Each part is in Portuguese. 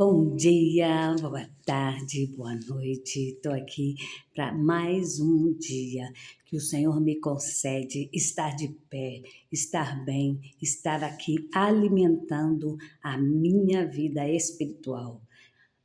Bom dia, boa tarde, boa noite. Estou aqui para mais um dia que o Senhor me concede estar de pé, estar bem, estar aqui alimentando a minha vida espiritual.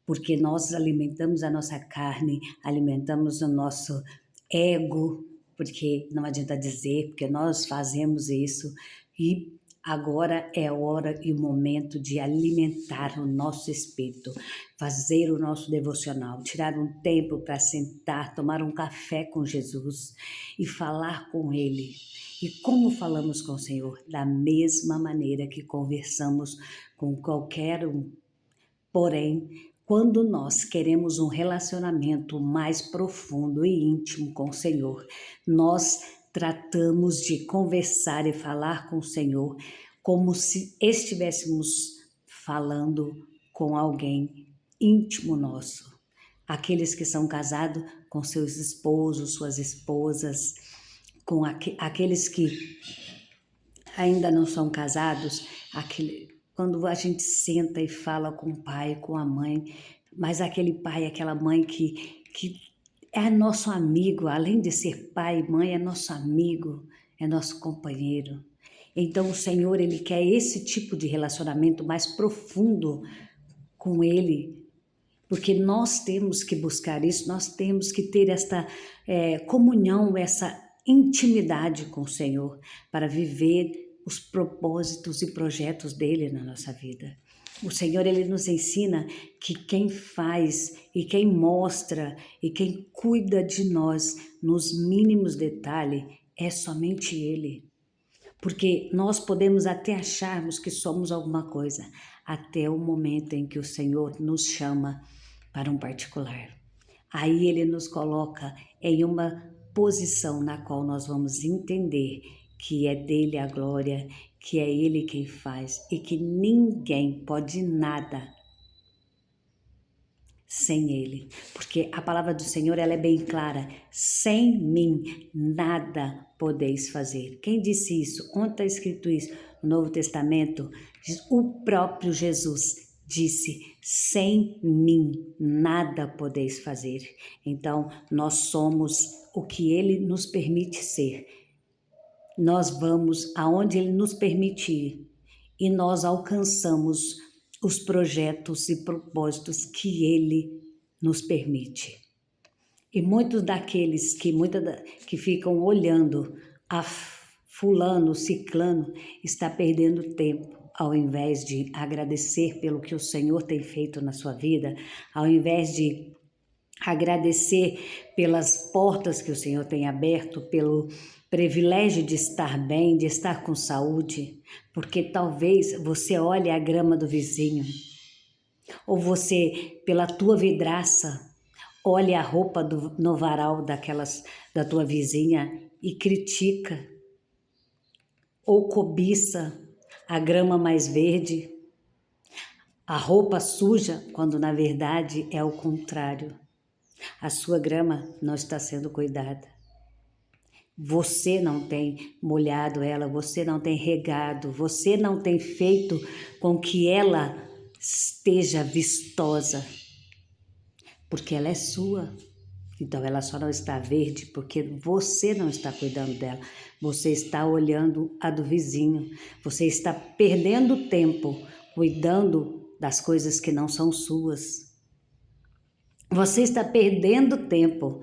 Porque nós alimentamos a nossa carne, alimentamos o nosso ego, porque não adianta dizer, porque nós fazemos isso e agora é a hora e o momento de alimentar o nosso espírito, fazer o nosso devocional, tirar um tempo para sentar, tomar um café com Jesus e falar com Ele. E como falamos com o Senhor? Da mesma maneira que conversamos com qualquer um. Porém, quando nós queremos um relacionamento mais profundo e íntimo com o Senhor, nós tratamos de conversar e falar com o Senhor como se estivéssemos falando com alguém íntimo nosso. Aqueles que são casados com seus esposos, suas esposas, com aqueles que ainda não são casados, quando a gente senta e fala com o pai, com a mãe, mas aquele pai, aquela mãe que é nosso amigo, além de ser pai e mãe, é nosso amigo, é nosso companheiro. Então o Senhor, Ele quer esse tipo de relacionamento mais profundo com Ele, porque nós temos que buscar isso, nós temos que ter esta comunhão, essa intimidade com o Senhor para viver os propósitos e projetos dele na nossa vida. O Senhor, Ele nos ensina que quem faz e quem mostra e quem cuida de nós nos mínimos detalhes é somente Ele. Porque nós podemos até acharmos que somos alguma coisa, até o momento em que o Senhor nos chama para um particular. Aí Ele nos coloca em uma posição na qual nós vamos entender que é dele a glória, que é Ele quem faz e que ninguém pode nada sem Ele. Porque a palavra do Senhor, ela é bem clara: sem mim nada podeis fazer. Quem disse isso? Onde está escrito isso? No Novo Testamento, o próprio Jesus disse: sem mim nada podeis fazer. Então, nós somos o que Ele nos permite ser. Nós vamos aonde Ele nos permitir e nós alcançamos os projetos e propósitos que Ele nos permite. E muitos daqueles que ficam olhando a fulano, ciclano, está perdendo tempo, ao invés de agradecer pelo que o Senhor tem feito na sua vida, ao invés de agradecer pelas portas que o Senhor tem aberto, pelo privilégio de estar bem, de estar com saúde, porque talvez você olhe a grama do vizinho, ou você, pela tua vidraça, olhe a roupa no varal da tua vizinha e critica, ou cobiça a grama mais verde, a roupa suja, quando na verdade é o contrário. A sua grama não está sendo cuidada. Você não tem molhado ela, você não tem regado, você não tem feito com que ela esteja vistosa, porque ela é sua. Então ela só não está verde porque você não está cuidando dela. Você está olhando a do vizinho. Você está perdendo tempo cuidando das coisas que não são suas. Você está perdendo tempo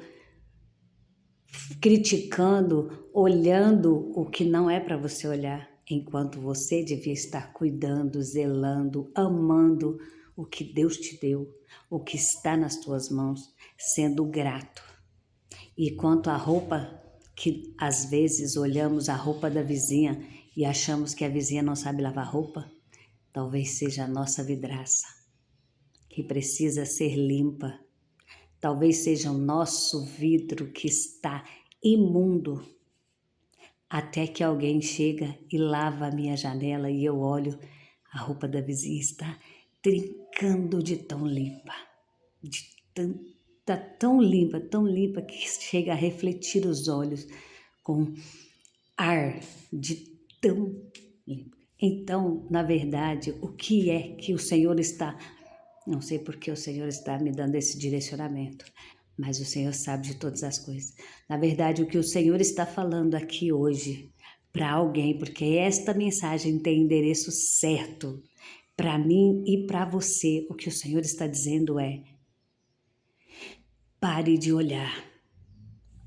criticando, olhando o que não é para você olhar, enquanto você devia estar cuidando, zelando, amando o que Deus te deu, o que está nas tuas mãos, sendo grato. E quanto à roupa, que às vezes olhamos a roupa da vizinha e achamos que a vizinha não sabe lavar roupa, talvez seja a nossa vidraça, que precisa ser limpa. Talvez seja o nosso vidro que está imundo, até que alguém chega e lava a minha janela e eu olho, a roupa da vizinha está trincando de tão limpa, está tão limpa que chega a refletir os olhos com ar de tão limpo. Então, na verdade, o que é que o Senhor está Não sei porque o Senhor está me dando esse direcionamento, mas o Senhor sabe de todas as coisas. Na verdade, o que o Senhor está falando aqui hoje para alguém, porque esta mensagem tem endereço certo para mim e para você, o que o Senhor está dizendo é: pare de olhar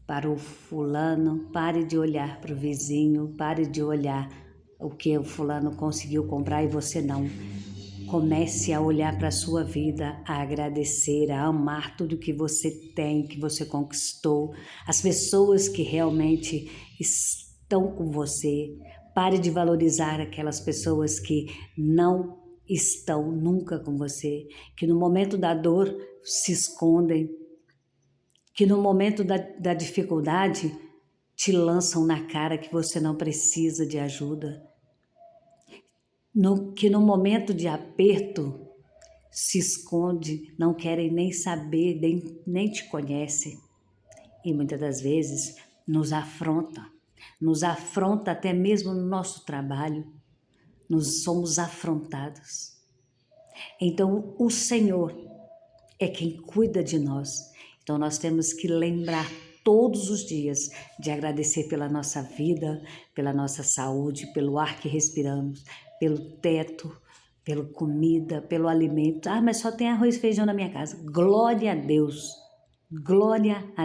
para o fulano, pare de olhar para o vizinho, pare de olhar o que o fulano conseguiu comprar e você não. Comece a olhar para a sua vida, a agradecer, a amar tudo que você tem, que você conquistou, as pessoas que realmente estão com você. Pare de valorizar aquelas pessoas que não estão nunca com você, que no momento da dor se escondem, que no momento da dificuldade te lançam na cara que você não precisa de ajuda, que no momento de aperto se esconde, não querem nem saber, nem te conhecem. E muitas das vezes nos afronta até mesmo no nosso trabalho, nós somos afrontados. Então o Senhor é quem cuida de nós. Então nós temos que lembrar todos os dias de agradecer pela nossa vida, pela nossa saúde, pelo ar que respiramos, pelo teto, pela comida, pelo alimento. Ah, mas só tem arroz e feijão na minha casa. Glória a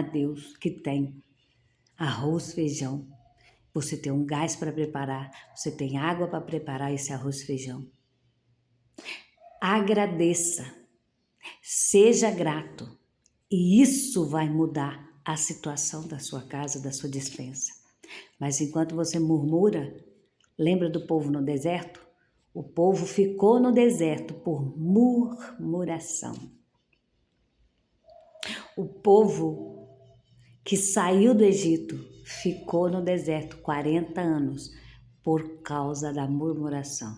Deus que tem arroz, feijão. Você tem um gás para preparar, você tem água para preparar esse arroz e feijão. Agradeça, seja grato, e isso vai mudar a situação da sua casa, da sua despensa. Mas enquanto você murmura, lembra do povo no deserto? O povo ficou no deserto por murmuração. O povo que saiu do Egito ficou no deserto 40 anos por causa da murmuração.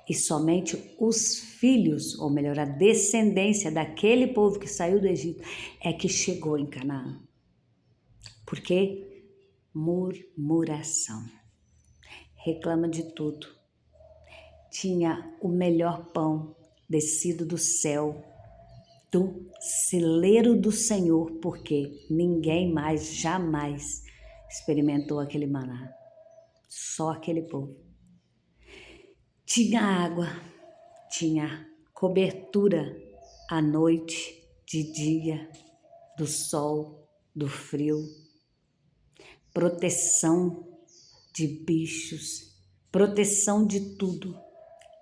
E somente os filhos, ou melhor, a descendência daquele povo que saiu do Egito é que chegou em Canaã. Por quê? Murmuração. Reclama de tudo. Tinha o melhor pão descido do céu, do celeiro do Senhor, porque ninguém mais, jamais experimentou aquele maná. Só aquele povo. Tinha água, tinha cobertura à noite, de dia, do sol, do frio, proteção de bichos, proteção de tudo.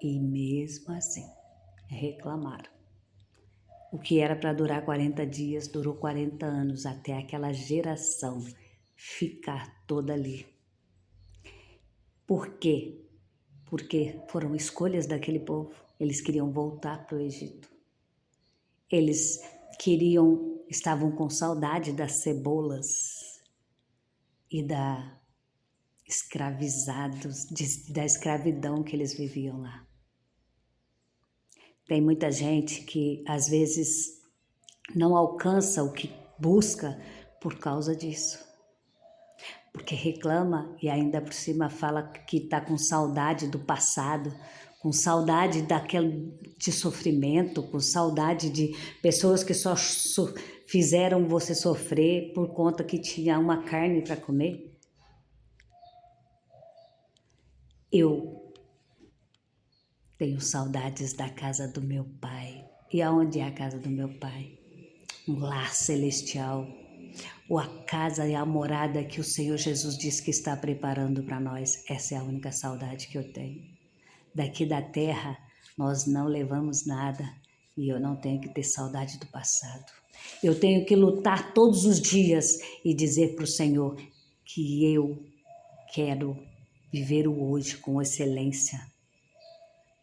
E mesmo assim, reclamaram. O que era para durar 40 dias, durou 40 anos, até aquela geração ficar toda ali. Por quê? Porque foram escolhas daquele povo. Eles queriam voltar para o Egito. Eles estavam com saudade das cebolas e da escravidão que eles viviam lá. Tem muita gente que às vezes não alcança o que busca por causa disso. Porque reclama e ainda por cima fala que está com saudade do passado, com saudade de sofrimento, com saudade de pessoas que só fizeram você sofrer por conta que tinha uma carne para comer. Eu tenho saudades da casa do meu pai. E aonde é a casa do meu pai? Um lar celestial. Ou a casa e a morada que o Senhor Jesus disse que está preparando para nós. Essa é a única saudade que eu tenho. Daqui da terra, nós não levamos nada e eu não tenho que ter saudade do passado. Eu tenho que lutar todos os dias e dizer para o Senhor que eu quero viver o hoje com excelência,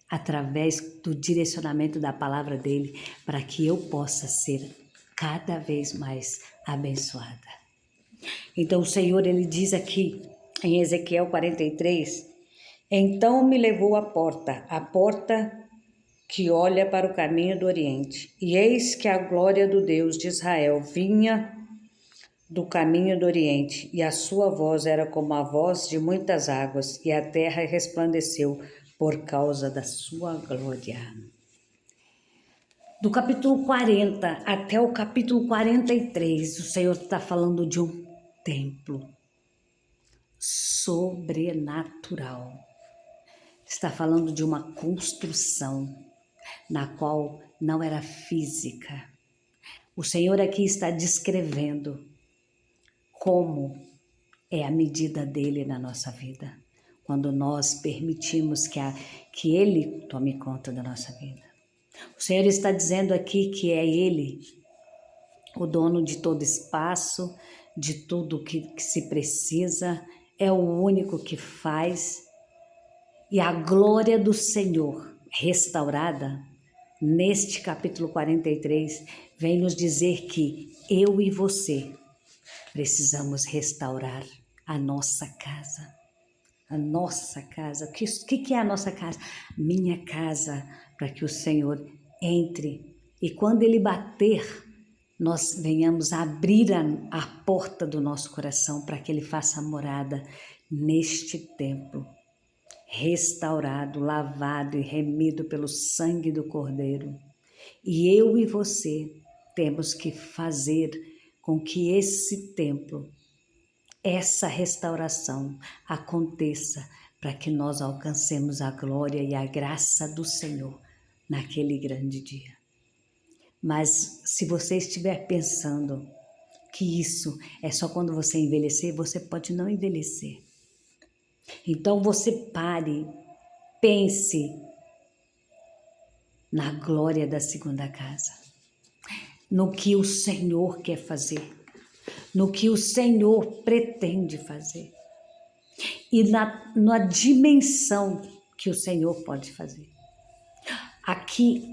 através do direcionamento da palavra dele, para que eu possa ser cada vez mais abençoada. Então o Senhor, ele diz aqui em Ezequiel 43, então me levou à porta que olha para o caminho do Oriente, e eis que a glória do Deus de Israel vinha do caminho do Oriente, e a sua voz era como a voz de muitas águas, e a terra resplandeceu por causa da sua glória. Do capítulo 40 até o capítulo 43, o Senhor está falando de um templo sobrenatural. Está falando de uma construção na qual não era física. O Senhor aqui está descrevendo como é a medida dele na nossa vida, quando nós permitimos que ele tome conta da nossa vida. O Senhor está dizendo aqui que é ele o dono de todo espaço, de tudo que se precisa, é o único que faz. E a glória do Senhor restaurada, neste capítulo 43, vem nos dizer que eu e você precisamos restaurar a nossa casa. A nossa casa. O que é a nossa casa? Minha casa, para que o Senhor entre. E quando Ele bater, nós venhamos abrir a porta do nosso coração para que Ele faça morada neste templo, restaurado, lavado e remido pelo sangue do Cordeiro. E eu e você temos que fazer com que esse templo, essa restauração aconteça para que nós alcancemos a glória e a graça do Senhor naquele grande dia. Mas se você estiver pensando que isso é só quando você envelhecer, você pode não envelhecer. Então você pare, pense na glória da segunda casa, no que o Senhor quer fazer, no que o Senhor pretende fazer e na dimensão que o Senhor pode fazer. Aqui,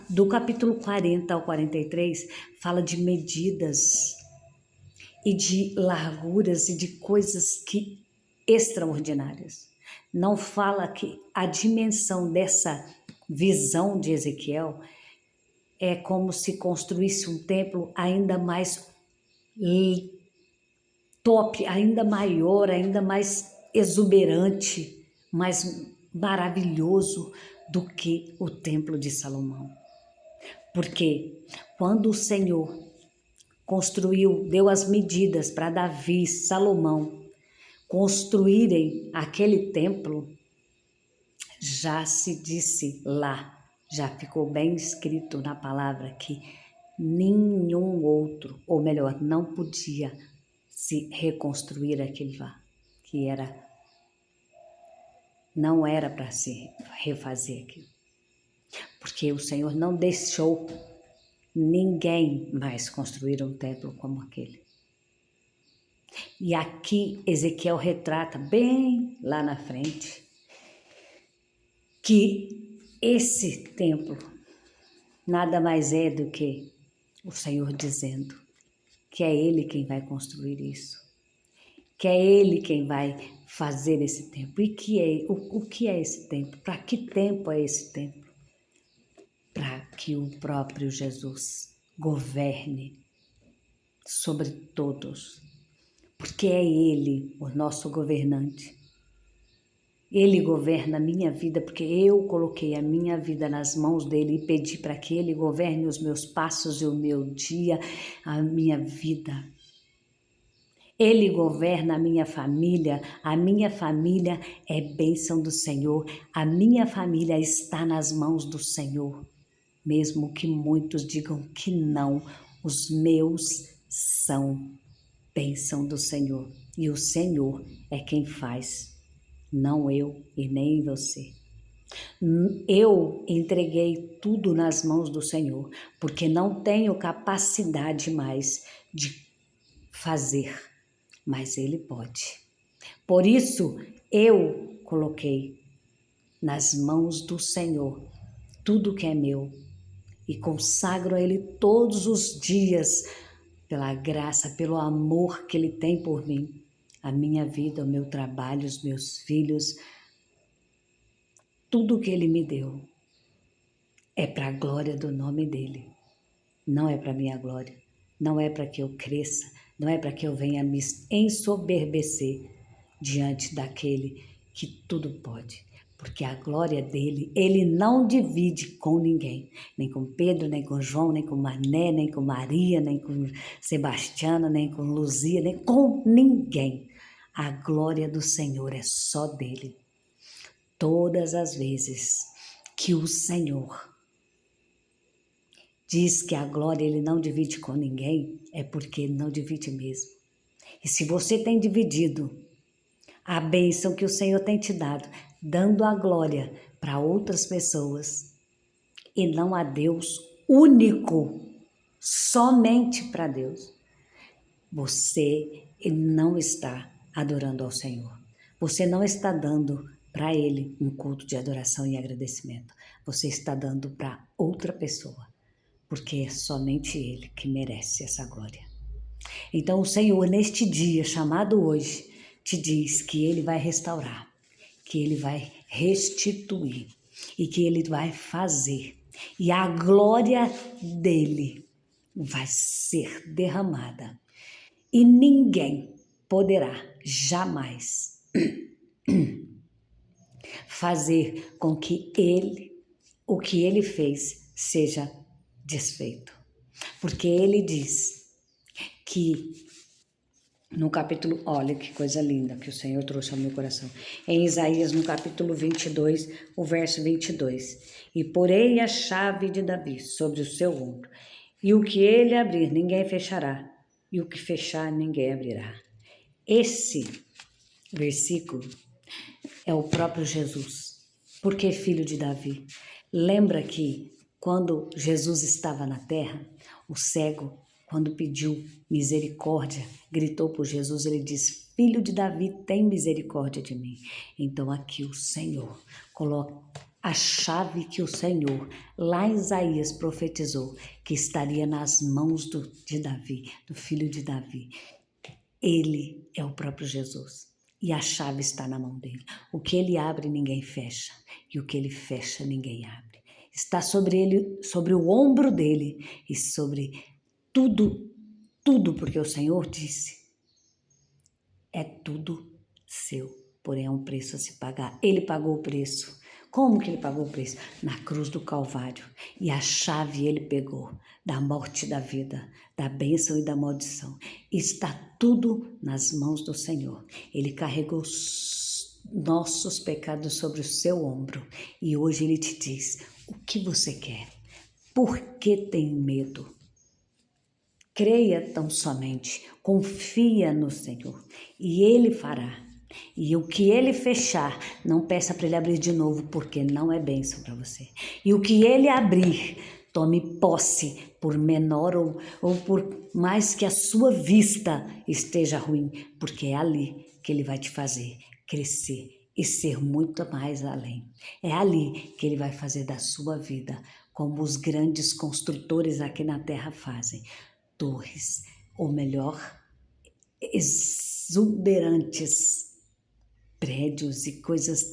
do capítulo 40 ao 43, fala de medidas e de larguras e de coisas extraordinárias. Não fala que a dimensão dessa visão de Ezequiel é como se construísse um templo ainda mais top, ainda maior, ainda mais exuberante, mais maravilhoso do que o templo de Salomão. Porque quando o Senhor deu as medidas para Davi e Salomão construírem aquele templo, já se disse lá, já ficou bem escrito na palavra que nenhum outro, ou melhor, não podia se reconstruir aquele lá, que não era para se refazer aquilo. Porque o Senhor não deixou ninguém mais construir um templo como aquele. E aqui Ezequiel retrata bem lá na frente que esse templo nada mais é do que o Senhor dizendo que é Ele quem vai construir isso, que é Ele quem vai fazer esse templo. E o que é esse templo? Para que tempo é esse templo? Para que o próprio Jesus governe sobre todos, porque é Ele o nosso governante. Ele governa a minha vida, porque eu coloquei a minha vida nas mãos dele e pedi para que ele governe os meus passos e o meu dia, a minha vida. Ele governa a minha família é bênção do Senhor, a minha família está nas mãos do Senhor. Mesmo que muitos digam que não, os meus são bênção do Senhor. E o Senhor é quem faz, não eu e nem você. Eu entreguei tudo nas mãos do Senhor, porque não tenho capacidade mais de fazer, mas Ele pode. Por isso, eu coloquei nas mãos do Senhor tudo que é meu e consagro a Ele todos os dias, pela graça, pelo amor que Ele tem por mim, a minha vida, o meu trabalho, os meus filhos, tudo que Ele me deu é para a glória do nome dEle, não é para a minha glória, não é para que eu cresça, não é para que eu venha me ensoberbecer diante daquele que tudo pode. porque a glória dele, ele não divide com ninguém, nem com Pedro, nem com João, nem com Mané, nem com Maria, nem com Sebastiana, nem com Luzia, nem com ninguém. A glória do Senhor é só dele. Todas as vezes que o Senhor diz que a glória ele não divide com ninguém, é porque ele não divide mesmo. E se você tem dividido a bênção que o Senhor tem te dado, dando a glória para outras pessoas e não a Deus único, somente para Deus, você não está adorando ao Senhor. Você não está dando para Ele um culto de adoração e agradecimento. Você está dando para outra pessoa, porque é somente Ele que merece essa glória. Então o Senhor, neste dia chamado hoje, te diz que Ele vai restaurar, que Ele vai restituir e que Ele vai fazer. E a glória dEle vai ser derramada. E ninguém poderá jamais fazer com que o que Ele fez, seja desfeito. Porque Ele diz que no capítulo, olha que coisa linda que o Senhor trouxe ao meu coração. Em Isaías, no capítulo 22, o verso 22. E porei a chave de Davi sobre o seu ombro, e o que ele abrir, ninguém fechará, e o que fechar, ninguém abrirá. Esse versículo é o próprio Jesus. Por que filho de Davi? Lembra que quando Jesus estava na terra, o cego, quando pediu misericórdia, gritou por Jesus, ele disse: Filho de Davi, tem misericórdia de mim. Então aqui o Senhor coloca a chave que o Senhor, lá em Isaías, profetizou, que estaria nas mãos de Davi, do filho de Davi. Ele é o próprio Jesus. E a chave está na mão dele. O que ele abre, ninguém fecha. E o que ele fecha, ninguém abre. Está sobre ele, sobre o ombro dele e sobre tudo, porque o Senhor disse: é tudo seu, porém é um preço a se pagar. Ele pagou o preço. Como que ele pagou o preço? Na cruz do Calvário. E a chave ele pegou da morte e da vida, da bênção e da maldição. Está tudo nas mãos do Senhor. Ele carregou nossos pecados sobre o seu ombro. E hoje ele te diz: o que você quer? Por que tem medo? Creia tão somente, confia no Senhor e Ele fará. E o que Ele fechar, não peça para Ele abrir de novo, porque não é bênção para você. E o que Ele abrir, tome posse, por menor ou por mais que a sua vista esteja ruim, porque é ali que Ele vai te fazer crescer e ser muito mais além. É ali que Ele vai fazer da sua vida, como os grandes construtores aqui na terra fazem, torres, ou melhor, exuberantes prédios e coisas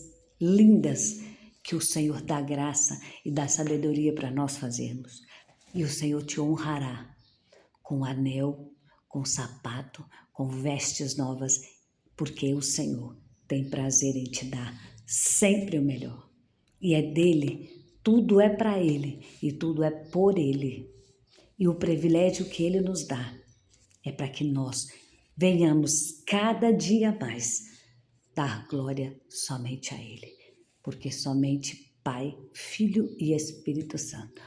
lindas que o Senhor dá graça e dá sabedoria para nós fazermos. E o Senhor te honrará com anel, com sapato, com vestes novas, porque o Senhor tem prazer em te dar sempre o melhor. E é dele, tudo é para Ele e tudo é por Ele. E o privilégio que Ele nos dá é para que nós venhamos cada dia mais dar glória somente a Ele. Porque somente Pai, Filho e Espírito Santo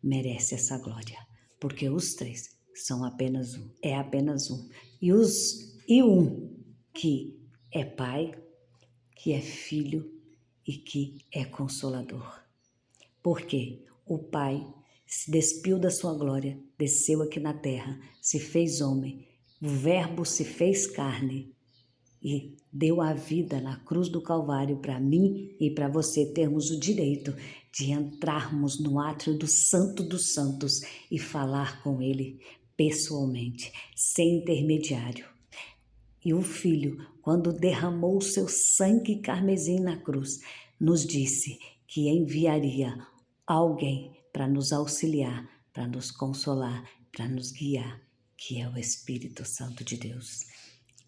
merece essa glória. Porque os três são apenas um, é apenas um. E um que é Pai, que é Filho e que é Consolador. Porque o Pai se despiu da sua glória, desceu aqui na terra, se fez homem, o Verbo se fez carne e deu a vida na cruz do Calvário para mim e para você termos o direito de entrarmos no átrio do Santo dos Santos e falar com Ele pessoalmente, sem intermediário. E o Filho, quando derramou o seu sangue carmesim na cruz, nos disse que enviaria alguém para nos auxiliar, para nos consolar, para nos guiar, que é o Espírito Santo de Deus.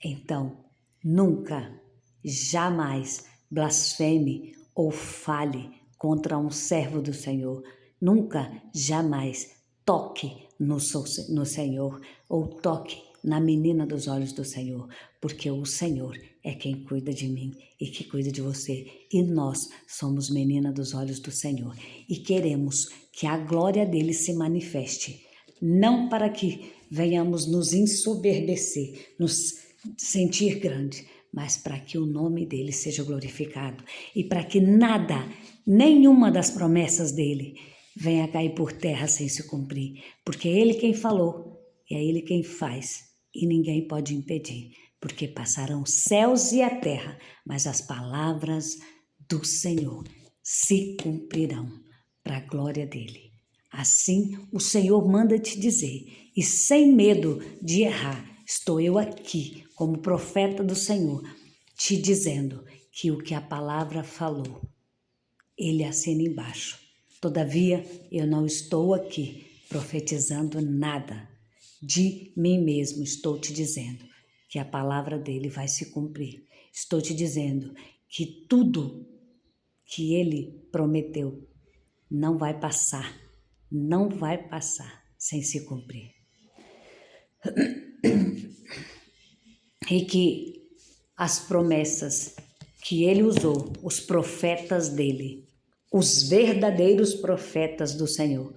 Então, nunca, jamais blasfeme ou fale contra um servo do Senhor. Nunca, jamais toque no Senhor ou toque na menina dos olhos do Senhor, porque o Senhor é quem cuida de mim e que cuida de você. E nós somos menina dos olhos do Senhor e queremos que a glória dele se manifeste, não para que venhamos nos ensoberbecer, nos sentir grande, mas para que o nome dele seja glorificado e para que nada, nenhuma das promessas dele venha cair por terra sem se cumprir, porque é ele quem falou, é ele quem faz e ninguém pode impedir, porque passarão os céus e a terra, mas as palavras do Senhor se cumprirão para a glória dele. Assim o Senhor manda te dizer, e sem medo de errar, estou eu aqui como profeta do Senhor, te dizendo que o que a palavra falou, ele assina embaixo. Todavia, eu não estou aqui profetizando nada de mim mesmo. Estou te dizendo que a palavra dele vai se cumprir. Estou te dizendo que tudo que ele prometeu não vai passar sem se cumprir. E que as promessas que ele usou, os profetas dele, os verdadeiros profetas do Senhor,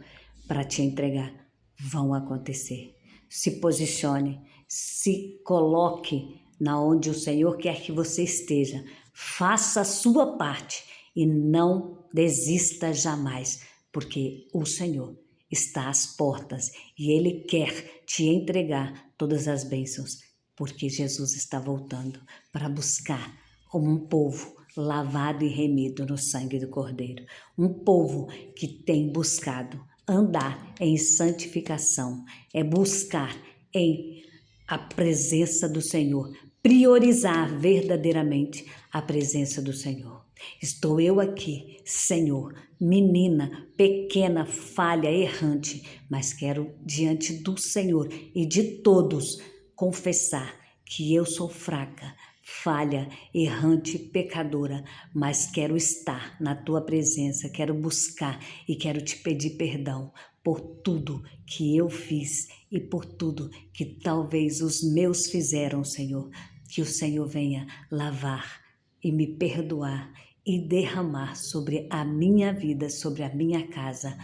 para te entregar, vão acontecer. Se posicione, se coloque na onde o Senhor quer que você esteja. Faça a sua parte e não desista jamais, porque o Senhor está às portas e Ele quer te entregar todas as bênçãos, porque Jesus está voltando para buscar um povo lavado e remido no sangue do Cordeiro. Um povo que tem buscado andar em santificação, é buscar em a presença do Senhor, priorizar verdadeiramente a presença do Senhor. Estou eu aqui, Senhor, menina, pequena, falha, errante, mas quero diante do Senhor e de todos confessar que eu sou fraca, falha, errante, pecadora, mas quero estar na tua presença, quero buscar e quero te pedir perdão por tudo que eu fiz e por tudo que talvez os meus fizeram, Senhor. Que o Senhor venha lavar e me perdoar e derramar sobre a minha vida, sobre a minha casa,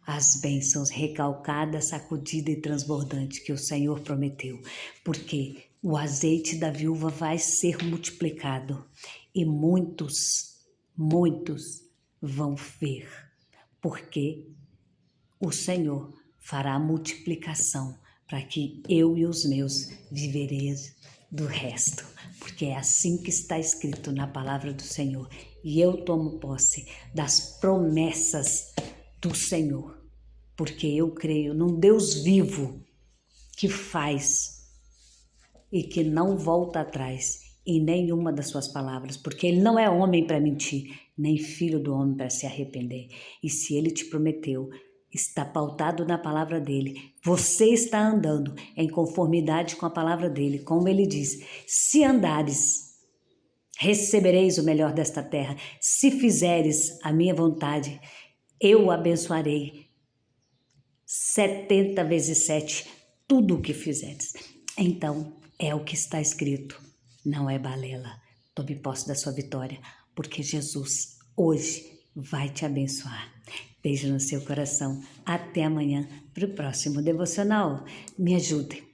as bênçãos recalcadas, sacudidas e transbordantes que o Senhor prometeu, porque o azeite da viúva vai ser multiplicado e muitos vão ver, porque o Senhor fará multiplicação para que eu e os meus vivereis do resto, porque é assim que está escrito na palavra do Senhor. E eu tomo posse das promessas do Senhor, porque eu creio num Deus vivo que faz e que não volta atrás em nenhuma das suas palavras, porque ele não é homem para mentir, nem filho do homem para se arrepender. E se ele te prometeu, está pautado na palavra dele. Você está andando em conformidade com a palavra dele, como ele diz: se andares, recebereis o melhor desta terra. Se fizeres a minha vontade, eu o abençoarei 70 vezes 7, tudo o que fizeres. Então, é o que está escrito, não é balela. Tome posse da sua vitória, porque Jesus hoje vai te abençoar. Beijo no seu coração. Até amanhã para o próximo devocional. Me ajude,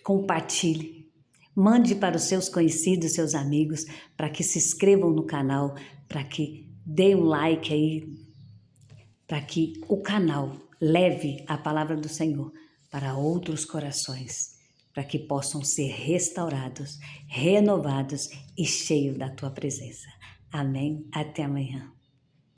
compartilhe, mande para os seus conhecidos, seus amigos, para que se inscrevam no canal, para que dê um like aí, para que o canal leve a palavra do Senhor para outros corações, para que possam ser restaurados, renovados e cheios da tua presença. Amém? Até amanhã.